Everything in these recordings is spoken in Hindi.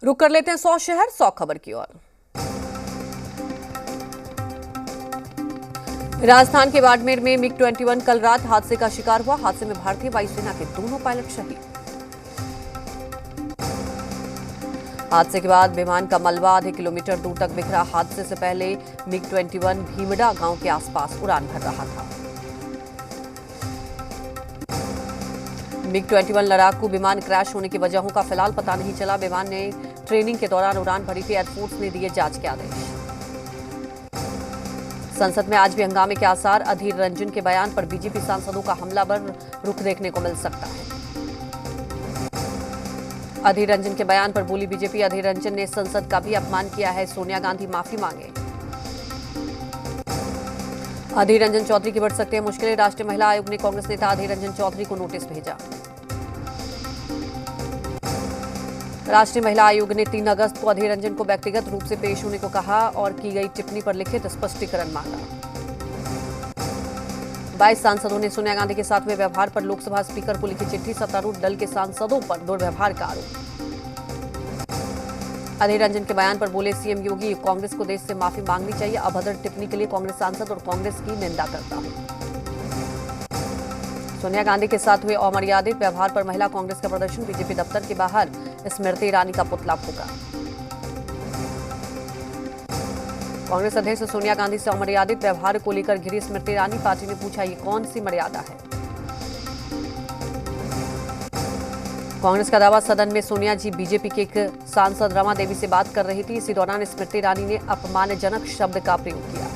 रुक कर लेते हैं 100 शहर 100 खबर की ओर। राजस्थान के बाड़मेर में मिग 21 कल रात हादसे का शिकार हुआ। हादसे में भारतीय वायुसेना के दोनों पायलट शहीद। हादसे के बाद विमान का मलबा आधे किलोमीटर दूर तक बिखरा। हादसे से पहले मिग 21 भीमड़ा गांव के आसपास उड़ान भर रहा था। मिग 21 लड़ाकू विमान क्रैश होने की वजहों का फिलहाल पता नहीं चला। विमान ने ट्रेनिंग के दौरान उड़ान भरी थी। एयरफोर्स ने दिए जांच के आदेश। संसद में आज भी हंगामे के आसार। अधीर रंजन के बयान पर बीजेपी सांसदों का हमलावर रुख देखने को मिल सकता है। अधीर रंजन के बयान पर बोली बीजेपी। अधीर रंजन ने संसद का भी अपमान किया है। सोनिया गांधी माफी मांगे। अधीर रंजन चौधरी की बढ़ सकते हैं मुश्किलें। राष्ट्रीय महिला आयोग ने कांग्रेस नेता अधीर रंजन चौधरी को नोटिस भेजा। राष्ट्रीय महिला आयोग ने 3 अगस्त को अधीर रंजन को व्यक्तिगत रूप से पेश होने को कहा और की गई टिप्पणी पर लिखित स्पष्टीकरण मांगा। 22 सांसदों ने सोनिया गांधी के साथ हुए व्यवहार पर लोकसभा स्पीकर को लिखी चिट्ठी। सत्तारूढ़ दल के सांसदों पर दुर्व्यवहार का आरोप। अधीर रंजन के बयान पर बोले सीएम योगी। कांग्रेस को देश से माफी मांगनी चाहिए। अभद्र टिप्पणी के लिए कांग्रेस सांसद और कांग्रेस की निंदा करता हूं। सोनिया गांधी के साथ हुए अमर्यादित व्यवहार पर महिला कांग्रेस का प्रदर्शन। बीजेपी दफ्तर के बाहर स्मृति ईरानी का पुतला फूंका। कांग्रेस अध्यक्ष सोनिया गांधी से अमर्यादित व्यवहार को लेकर घिरी स्मृति ईरानी। पार्टी ने पूछा ये कौन सी मर्यादा है। कांग्रेस का दावा सदन में सोनिया जी बीजेपी के एक सांसद रमा देवी से बात कर रही थी। इसी दौरान स्मृति ईरानी ने अपमानजनक शब्द का प्रयोग किया।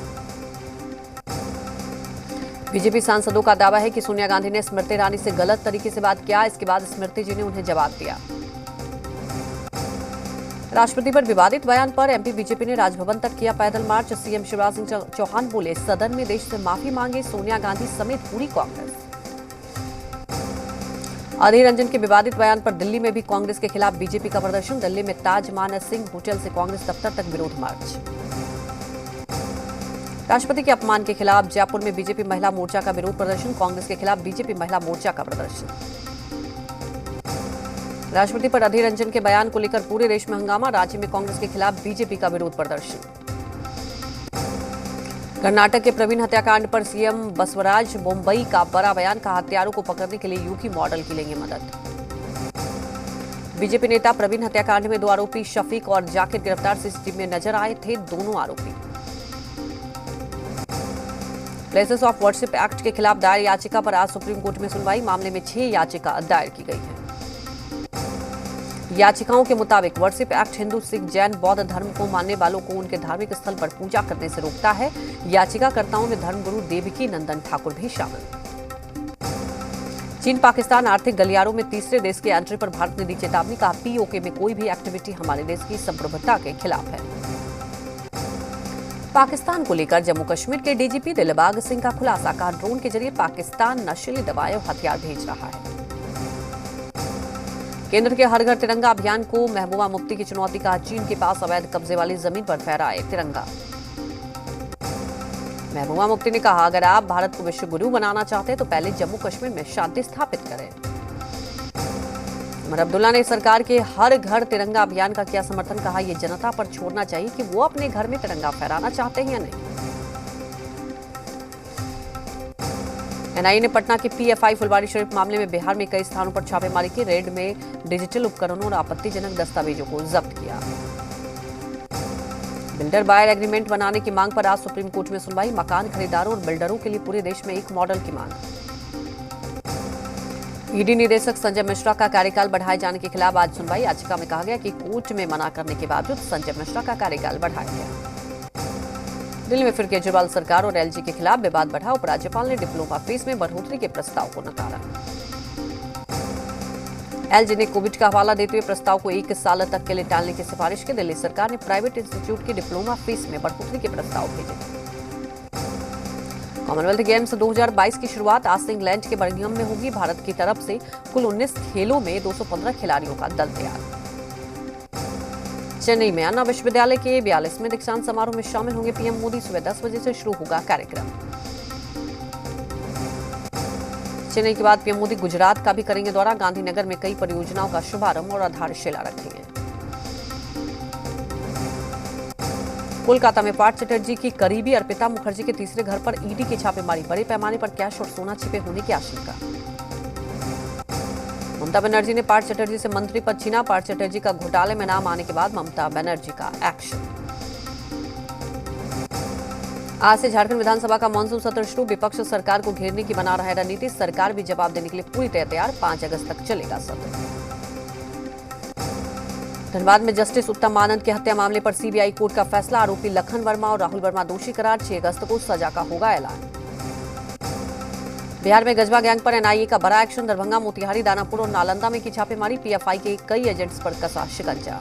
बीजेपी सांसदों का दावा है कि सोनिया गांधी ने स्मृति ईरानी से गलत तरीके से बात किया। इसके बाद स्मृति जी ने उन्हें जवाब दिया। राष्ट्रपति पर विवादित बयान पर एमपी बीजेपी ने राजभवन तक किया पैदल मार्च। सीएम शिवराज सिंह चौहान बोले सदन में देश से माफी मांगे सोनिया गांधी समेत पूरी कांग्रेस। अधीर रंजन के विवादित बयान पर दिल्ली में भी कांग्रेस के खिलाफ बीजेपी का प्रदर्शन। दिल्ली में ताज मानस सिंह होटल से कांग्रेस दफ्तर तक विरोध मार्च। राष्ट्रपति के अपमान के खिलाफ जयपुर में बीजेपी महिला मोर्चा का विरोध प्रदर्शन। कांग्रेस के खिलाफ बीजेपी महिला मोर्चा का प्रदर्शन। राष्ट्रपति पर अधीर रंजन के बयान को लेकर पूरे देश में हंगामा। राज्य में कांग्रेस के खिलाफ बीजेपी का विरोध प्रदर्शन। कर्नाटक के प्रवीण हत्याकांड पर सीएम बसवराज मुंबई का बड़ा बयान। कहा हत्यारों को पकड़ने के लिए यूपी मॉडल की लेंगे मदद। बीजेपी नेता प्रवीण हत्याकांड में 2 आरोपी शफीक और जाकिर गिरफ्तार। सीसीटीवी में नजर आए थे दोनों आरोपी। प्लेसेस ऑफ वर्शिप एक्ट के खिलाफ दायर याचिका पर आज सुप्रीम कोर्ट में सुनवाई। मामले में 6 याचिका दायर की गई है। याचिकाओं के मुताबिक वर्शिप एक्ट हिंदू सिख जैन बौद्ध धर्म को मानने वालों को उनके धार्मिक स्थल पर पूजा करने से रोकता है। याचिकाकर्ताओं में धर्मगुरु देवकी नंदन ठाकुर भी शामिल। चीन पाकिस्तान आर्थिक गलियारों में तीसरे देश के एंट्री पर भारत ने दी चेतावनी। कहा पीओके में कोई भी एक्टिविटी हमारे देश की संप्रभुता के खिलाफ है। पाकिस्तान को लेकर जम्मू कश्मीर के डीजीपी दिलबाग सिंह का खुलासा। कहा ड्रोन के जरिए पाकिस्तान नशीली दवाएं और हथियार भेज रहा है। केंद्र के हर घर तिरंगा अभियान को महबूबा मुफ्ती की चुनौती। कहा चीन के पास अवैध कब्जे वाली जमीन पर फहराए तिरंगा। महबूबा मुफ्ती ने कहा अगर आप भारत को विश्व गुरु बनाना चाहते हैं तो पहले जम्मू कश्मीर में शांति स्थापित करें। उमर अब्दुल्ला ने सरकार के हर घर तिरंगा अभियान का किया समर्थन। कहा यह जनता पर छोड़ना चाहिए कि वो अपने घर में तिरंगा फहराना चाहते हैं या नहीं। एनआईए ने पटना के पीएफआई फुलवारी शरीफ मामले में बिहार में कई स्थानों पर छापेमारी की। रेड में डिजिटल उपकरणों और आपत्तिजनक दस्तावेजों को जब्त किया। बिल्डर बायर एग्रीमेंट बनाने की मांग पर आज सुप्रीम कोर्ट में सुनवाई। मकान खरीदारों और बिल्डरों के लिए पूरे देश में एक मॉडल की मांग। ईडी निदेशक संजय मिश्रा का कार्यकाल बढ़ाए जाने के खिलाफ आज सुनवाई। याचिका में कहा गया कि कोर्ट में मना करने के बावजूद संजय मिश्रा का कार्यकाल बढ़ाया गया। दिल्ली में फिर केजरीवाल सरकार और एलजी के खिलाफ विवाद बढ़ा। उपराज्यपाल ने डिप्लोमा फीस में बढ़ोतरी के प्रस्ताव को नकारा। एलजी ने कोविड का हवाला देते हुए प्रस्ताव को 1 साल तक के लिए टालने की सिफारिश की। दिल्ली सरकार ने प्राइवेट इंस्टीट्यूट की डिप्लोमा फीस में बढ़ोतरी के प्रस्ताव भेजे। कॉमनवेल्थ गेम्स 2022 की शुरुआत आज से इंग्लैंड के बर्मिंघम में होगी। भारत की तरफ से कुल 19 खेलों में 215 खिलाड़ियों का दल तैयार। चेन्नई में अन्ना विश्वविद्यालय के 42वें दीक्षांत समारोह में शामिल होंगे पीएम मोदी। सुबह 10 बजे से शुरू होगा कार्यक्रम। चेन्नई के बाद पीएम मोदी गुजरात का भी करेंगे दौरा। गांधीनगर में कई परियोजनाओं का शुभारंभ और आधारशिला रखेंगे। कोलकाता में पार्थ चटर्जी की करीबी अर्पिता मुखर्जी के तीसरे घर पर ईडी की छापेमारी, बड़े पैमाने पर कैश और सोना छिपे होने की आशंका। ममता बनर्जी ने पार्थ चटर्जी से मंत्री पद छीना, पार्थ चटर्जी का घोटाले में नाम आने के बाद ममता बनर्जी का एक्शन। आज से झारखंड विधानसभा का मानसून सत्र शुरू, विपक्ष सरकार को घेरने की बना रहा है रणनीति, सरकार भी जवाब देने के लिए पूरी तरह तैयार, 5 अगस्त तक चलेगा सत्र। धनबाद में जस्टिस उत्तम आनंद की हत्या मामले पर सीबीआई कोर्ट का फैसला, आरोपी लखन वर्मा और राहुल वर्मा दोषी करार, 6 अगस्त को सजा का होगा ऐलान। बिहार में गजवा गैंग पर एनआईए का बड़ा एक्शन, दरभंगा, मोतिहारी, दानापुर और नालंदा में की छापेमारी, पीएफआई के कई एजेंट्स पर कसा शिकंजा।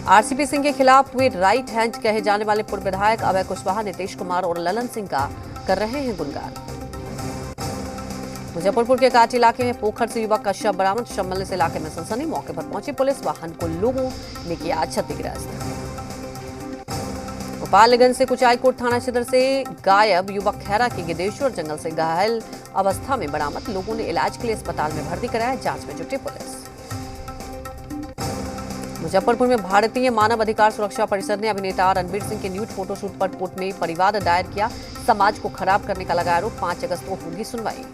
आरसीपी सिंह के खिलाफ हुए राइट हैंड कहे जाने वाले पूर्व विधायक अभय कुशवाहा, नीतीश कुमार और ललन सिंह का कर रहे हैं गुणगान। मुजफ्फरपुर के कांच इलाके में पोखर से युवक का शव बरामद, शव मिलने से इलाके में सनसनी, मौके पर पहुंची पुलिस, वाहन को लोगों ने किया क्षतिग्रस्त। गोपालगंज से कुचायकोट थाना क्षेत्र से गायब युवक खैरा की गिद्धेश्वर जंगल से घायल अवस्था में बरामद, लोगों ने इलाज के लिए अस्पताल में भर्ती कराया, जांच में जुटी पुलिस। मुजफ्फरपुर में भारतीय मानव अधिकार सुरक्षा परिषद ने अभिनेता रणवीर सिंह के न्यूड फोटोशूट पर कोर्ट में परिवाद दायर किया, समाज को खराब करने का लगाया आरोप, 5 अगस्त को होगी सुनवाई।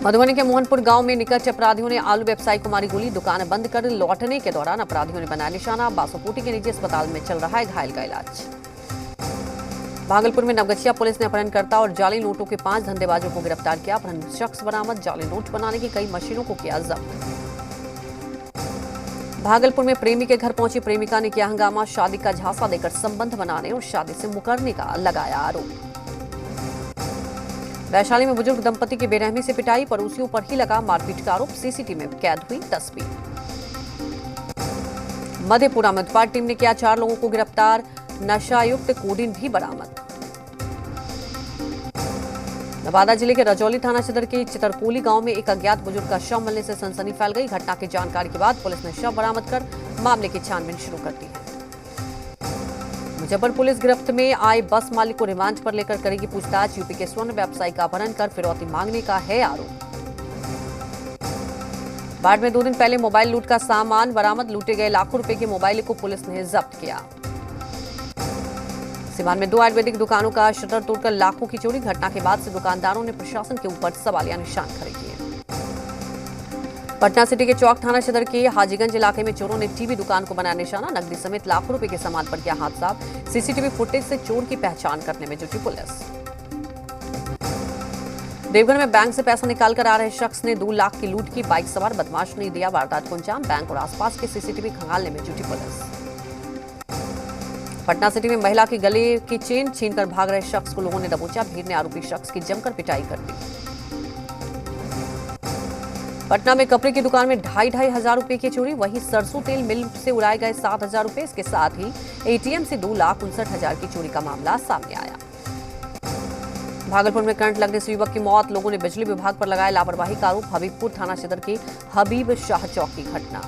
मधुबनी के मोहनपुर गांव में निकट अपराधियों ने आलू व्यवसायी को मारी गोली, दुकान बंद कर लौटने के दौरान अपराधियों ने बनाया निशाना, बासोपुटी के निजी अस्पताल में चल रहा है घायल का इलाज। भागलपुर में नवगछिया पुलिस ने अपहरणकर्ता और जाली नोटों के 5 धंधेबाजों को गिरफ्तार किया, अपहरण शख्स बरामद, जाली नोट बनाने की कई मशीनों को किया जब्त। भागलपुर में प्रेमी के घर पहुंची प्रेमिका ने किया हंगामा, शादी का झांसा देकर संबंध बनाने और शादी से मुकरने का लगाया आरोप। वैशाली में बुजुर्ग दंपति की बेरहमी से पिटाई, पड़ोसियों पर ही लगा मारपीट का आरोप, सीसीटीवी में कैद हुई तस्वीर। मधेपुरा में उत्पाद टीम ने किया 4 लोगों को गिरफ्तार, नशायुक्त कोडीन भी बरामद। नवादा जिले के रजौली थाना क्षेत्र के चितरकोली गांव में एक अज्ञात बुजुर्ग का शव मिलने से सनसनी फैल गई, घटना की जानकारी के बाद पुलिस ने शव बरामद कर मामले की छानबीन शुरू कर दी है। मुजफ्फरपुर पुलिस गिरफ्त में आए बस मालिक को रिमांड पर लेकर करेगी पूछताछ, यूपी के स्वर्ण व्यवसायी का अपहरण कर फिरौती मांगने का है आरोप। बाढ़ में 2 दिन पहले मोबाइल लूट का सामान बरामद, लूटे गए लाखों रुपए के मोबाइल को पुलिस ने जब्त किया। सिवान में 2 आयुर्वेदिक दुकानों का शटर तोड़कर लाखों की चोरी, घटना के बाद से दुकानदारों ने प्रशासन के ऊपर सवालिया निशान खड़े किए। पटना सिटी के चौक थाना क्षेत्र के हाजीगंज इलाके में चोरों ने टीवी दुकान को बनाया निशाना, नकदी समेत लाखों रुपए के सामान पर किया हाथ साफ, सीसीटीवी फुटेज से चोर की पहचान करने में जुटी पुलिस। देवघर में बैंक से पैसा निकालकर आ रहे शख्स ने 2 लाख की लूट की, बाइक सवार बदमाश ने दिया वारदात को अंजाम, बैंक और आसपास के सीसीटीवी खंगालने में जुटी पुलिस। पटना सिटी में महिला के गले की चेन छीनकर भाग रहे शख्स को लोगों ने दबोचा, भीड़ ने आरोपी शख्स की जमकर पिटाई कर दी। पटना में कपड़े की दुकान में 2,500 हजार रुपए की चोरी, वहीं सरसों तेल मिल से उड़ाए गए 7,000 रुपए, इसके साथ ही एटीएम से 2,59,000 की चोरी का मामला सामने आया। भागलपुर में करंट लगने से युवक की मौत, लोगों ने बिजली विभाग पर लगाया लापरवाही का आरोप, हबीबपुर थाना क्षेत्र के हबीब शाह चौक की घटना।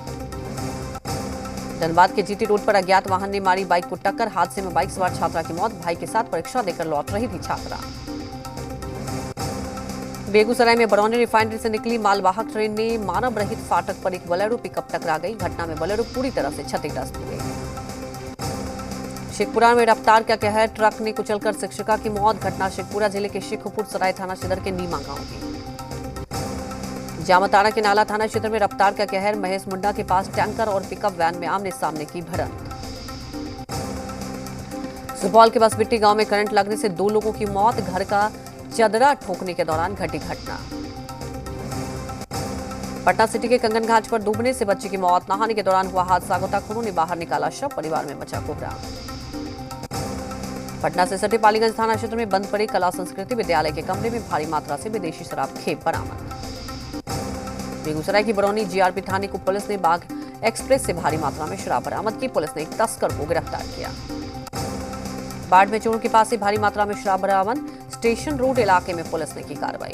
धनबाद के जीटी रोड पर अज्ञात वाहन ने मारी बाइक को टक्कर, हादसे में बाइक सवार छात्रा की मौत, भाई के साथ परीक्षा देकर लौट रही थी छात्रा। बेगूसराय में बरौनी रिफाइनरी से निकली मालवाहक ट्रेन ने मानव रहित फाटक पर एक बोलेरो पिकअप टकरा गई, घटना में बोलेरो पूरी तरह से क्षतिग्रस्त हो गई। शेखपुरा में रफ्तार का कहर, ट्रक ने कुचलकर शिक्षिका की मौत, घटना शेखपुरा जिले के शेखपुर सराय थाना क्षेत्र के नीमा गांव की। जामताड़ा के नाला थाना क्षेत्र में रफ्तार का कहर, महेश मुंडा के पास टैंकर और पिकअप वैन में आमने सामने की भिड़ंत। सुपौल के बसबिट्टी गांव में करंट लगने से 2 लोगों की मौत, घर का चदरा ठोकने के दौरान घटी घटना। पटना सिटी के कंगन घाट पर डूबने से बच्ची की मौत, नहाने के दौरान हुआ हादसा, गोताखोरों ने बाहर निकाला शव, परिवार में मचा कोहराम। पटना से सटे पालीगंज थाना क्षेत्र में बंद पड़े कला संस्कृति विद्यालय के कमरे में भारी मात्रा से विदेशी शराब खेप बरामद। बेगूसराय की बरौनी जीआरपी थाने को पुलिस ने बाघ एक्सप्रेस से भारी मात्रा में शराब बरामद की, पुलिस ने एक तस्कर को गिरफ्तार किया। बाढ़ में चोरों के पास से भारी मात्रा में शराब बरामद, स्टेशन रोड इलाके में पुलिस ने की कार्रवाई।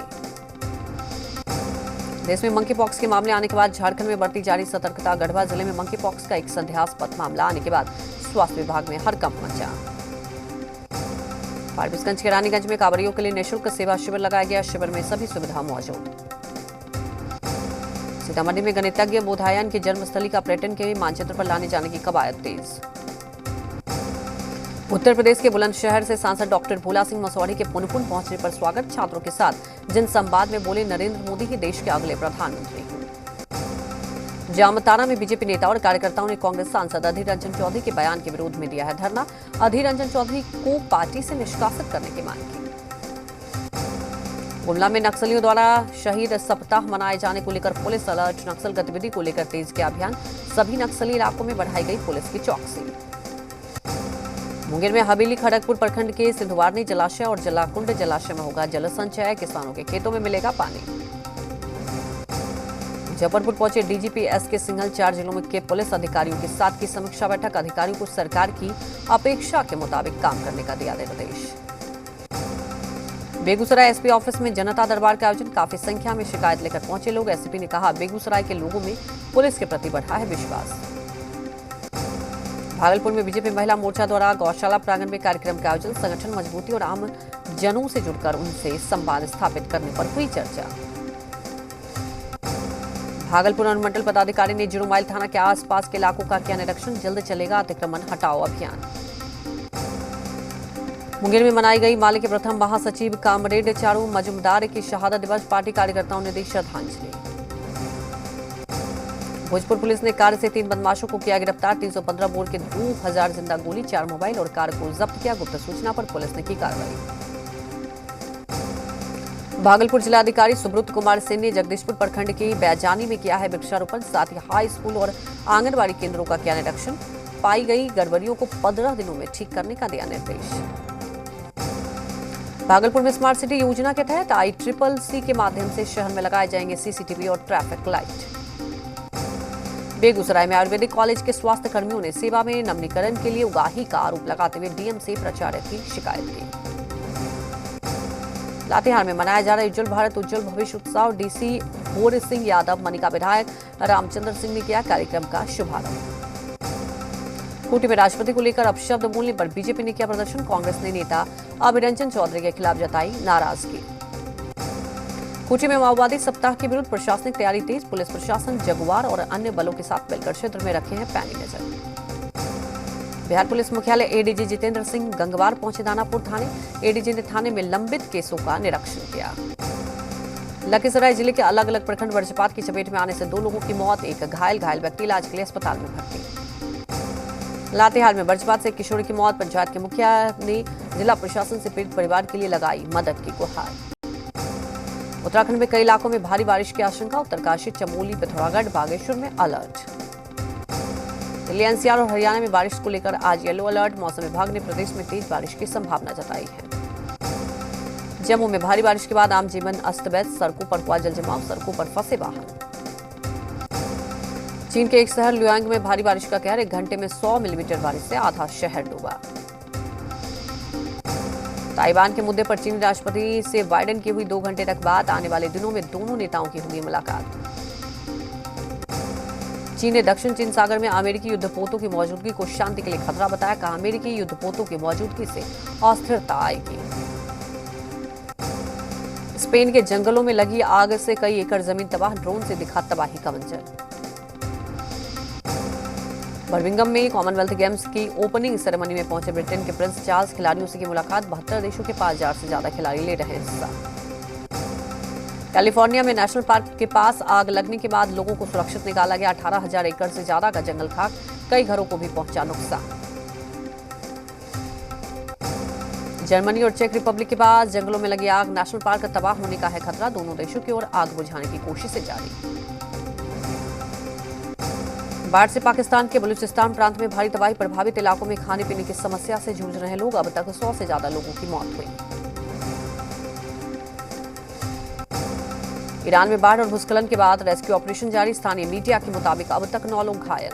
देश में मंकी पॉक्स के मामले आने के बाद झारखंड में बढ़ती जारी सतर्कता, गढ़वा जिले में मंकी पॉक्स का एक संदेहास्पद मामला आने के बाद स्वास्थ्य विभाग में हड़कंप मचा। फारबिसगंज के रानीगंज में कांवरियों के लिए निःशुल्क सेवा शिविर लगाया गया, शिविर में सभी सुविधा मौजूद। सीतामढ़ी में गणितज्ञ बोधायन की जन्मस्थली का पर्यटन के मानचित्र पर लाने जाने की कवायद तेज। उत्तर प्रदेश के बुलंदशहर से सांसद डॉक्टर भोला सिंह मसौढ़ी के पुनपुन पहुंचने पर स्वागत। छात्रों के साथ जनसंवाद में बोले नरेंद्र मोदी ही देश के अगले प्रधानमंत्री हों। जामताड़ा में बीजेपी नेता और कार्यकर्ताओं ने कांग्रेस सांसद अधीर रंजन चौधरी के बयान के विरोध में दिया है धरना। अधीर रंजन चौधरी को पार्टी से निष्कासित करने की मांग की। गुमला में नक्सलियों द्वारा शहीद सप्ताह मनाए जाने को लेकर पुलिस अलर्ट। नक्सल गतिविधि को लेकर तेज किया अभियान। सभी नक्सली इलाकों में बढ़ाई गई पुलिस की चौकसी। मुंगेर में हवेली खड़गपुर प्रखंड के सिंधुवारनी जलाशय और जलाकुंड जलाशय में होगा जल संचय। किसानों के खेतों में मिलेगा पानी। मुजफ्फरपुर पहुंचे डीजीपी एसके सिंघल। 4 जिलों में के पुलिस अधिकारियों के साथ की समीक्षा बैठक। अधिकारियों को सरकार की अपेक्षा के मुताबिक काम करने का दिया निर्देश। बेगूसराय एसपी ऑफिस में जनता दरबार का आयोजन। काफी संख्या में शिकायत लेकर पहुंचे लोग। एसपी ने कहा बेगूसराय के लोगों में पुलिस के प्रति बढ़ा है विश्वास। भागलपुर में बीजेपी महिला मोर्चा द्वारा गौशाला प्रांगण में कार्यक्रम का आयोजन। संगठन मजबूती और आम जनों से जुड़कर उनसे संवाद स्थापित करने पर हुई चर्चा। भागलपुर अनुमंडल पदाधिकारी ने 0 माइल थाना के आसपास के इलाकों का किया निरीक्षण। जल्द चलेगा अतिक्रमण हटाओ अभियान। मुंगेर में मनाई गई माले के प्रथम महासचिव कामरेड चारू मजुमदार की शहादत दिवस। पार्टी कार्यकर्ताओं ने दी श्रद्धांजलि। भोजपुर पुलिस ने कार से 3 बदमाशों को किया गिरफ्तार। 315 बोर के 2000 जिंदा गोली, 4 मोबाइल और कार को जब्त किया। गुप्त सूचना पर पुलिस ने की कार्रवाई। भागलपुर जिलाधिकारी सुब्रत कुमार सिंह ने जगदीशपुर प्रखंड के बैजानी में किया है वृक्षारोपण। साथ ही हाई स्कूल और आंगनबाड़ी केंद्रों का किया निरीक्षण। पाई गई गड़बड़ियों को 15 दिनों में ठीक करने का दिया निर्देश। भागलपुर में स्मार्ट सिटी योजना के तहत ICCC के माध्यम से शहर में लगाए जाएंगे सीसीटीवी और ट्रैफिक लाइट। बेगूसराय में आयुर्वेदिक कॉलेज के स्वास्थ्य कर्मियों ने सेवा में नवीनीकरण के लिए उगाही का आरोप लगाते हुए डीएम से प्राचार्य की शिकायत की। लातेहार में मनाया जा रहा उज्जवल भारत उज्जवल भविष्य उत्सव। डीसी भोर सिंह यादव, मनिका विधायक रामचंद्र सिंह ने किया कार्यक्रम का शुभारंभ। खूंटी में राष्ट्रपति को लेकर अपशब्द बोलने पर बीजेपी ने किया प्रदर्शन। कांग्रेस ने नेता अधीर रंजन चौधरी के खिलाफ जताई नाराजगी। खूंटी में माओवादी सप्ताह के विरुद्ध प्रशासनिक तैयारी तेज। पुलिस प्रशासन जगुआर और अन्य बलों के साथ मिलकर क्षेत्र में रखे हैं पैनी नजर। बिहार पुलिस मुख्यालय एडीजी जितेंद्र सिंह गंगवार पहुंचे दानापुर थाने। एडीजी ने थाने में लंबित केसों का निरीक्षण किया। लखीसराय जिले के अलग अलग प्रखंड वज्रपात की चपेट में आने से 2 लोगों की मौत। एक घायल व्यक्ति इलाज के लिए अस्पताल में भर्ती। लातेहार में वज्रपात से किशोरी की मौत। पंचायत के मुखिया ने जिला प्रशासन से पीड़ित परिवार के लिए लगाई मदद की गुहार। उत्तराखंड में कई इलाकों में भारी बारिश की आशंका। उत्तरकाशी, चमोली, पिथौरागढ़, बागेश्वर में अलर्ट। दिल्ली, एनसीआर और हरियाणा में बारिश को लेकर आज येलो अलर्ट। मौसम विभाग ने प्रदेश में तेज बारिश की संभावना जताई है। जम्मू में भारी बारिश के बाद आम जीवन अस्त व्यस्त। सड़कों पर हुआ जलजमाव। सड़कों पर फंसे वाहन। चीन के एक शहर लुयांग में भारी बारिश का कहर। 1 घंटे में 100 मिलीमीटर बारिश से आधा शहर डूबा। ताइवान के मुद्दे पर चीनी राष्ट्रपति से बाइडेन की हुई 2 घंटे तक बात। आने वाले दिनों में दोनों नेताओं की होगी मुलाकात। चीन ने दक्षिण चीन सागर में अमेरिकी युद्धपोतों की मौजूदगी को शांति के लिए खतरा बताया। कहा अमेरिकी युद्धपोतों की मौजूदगी से अस्थिरता आएगी। स्पेन के जंगलों में लगी आग से कई एकड़ जमीन तबाह। ड्रोन से दिखा तबाही का मंजर। बर्मिंघम में कॉमनवेल्थ गेम्स की ओपनिंग सेरेमनी में पहुंचे ब्रिटेन के प्रिंस चार्ल्स। खिलाड़ियों से की मुलाकात। 72 देशों के 5000 से ज्यादा खिलाड़ी ले रहे हैं हिस्सा। कैलिफोर्निया में नेशनल पार्क के पास आग लगने के बाद लोगों को सुरक्षित निकाला गया। 18,000 एकड़ से ज्यादा का जंगल खाक। कई घरों को भी पहुंचा नुकसान। जर्मनी और चेक रिपब्लिक के पास जंगलों में लगी आग। नेशनल पार्क तबाह होने का है खतरा। दोनों देशों की ओर आग बुझाने की कोशिशें जारी। बाढ़ से पाकिस्तान के बलूचिस्तान प्रांत में भारी तबाही। प्रभावित इलाकों में खाने पीने की समस्या से जूझ रहे लोग। अब तक 100 से ज्यादा लोगों की मौत हुई। ईरान में बाढ़ और भूस्खलन के बाद रेस्क्यू ऑपरेशन जारी। स्थानीय मीडिया के मुताबिक अब तक 9 लोग घायल।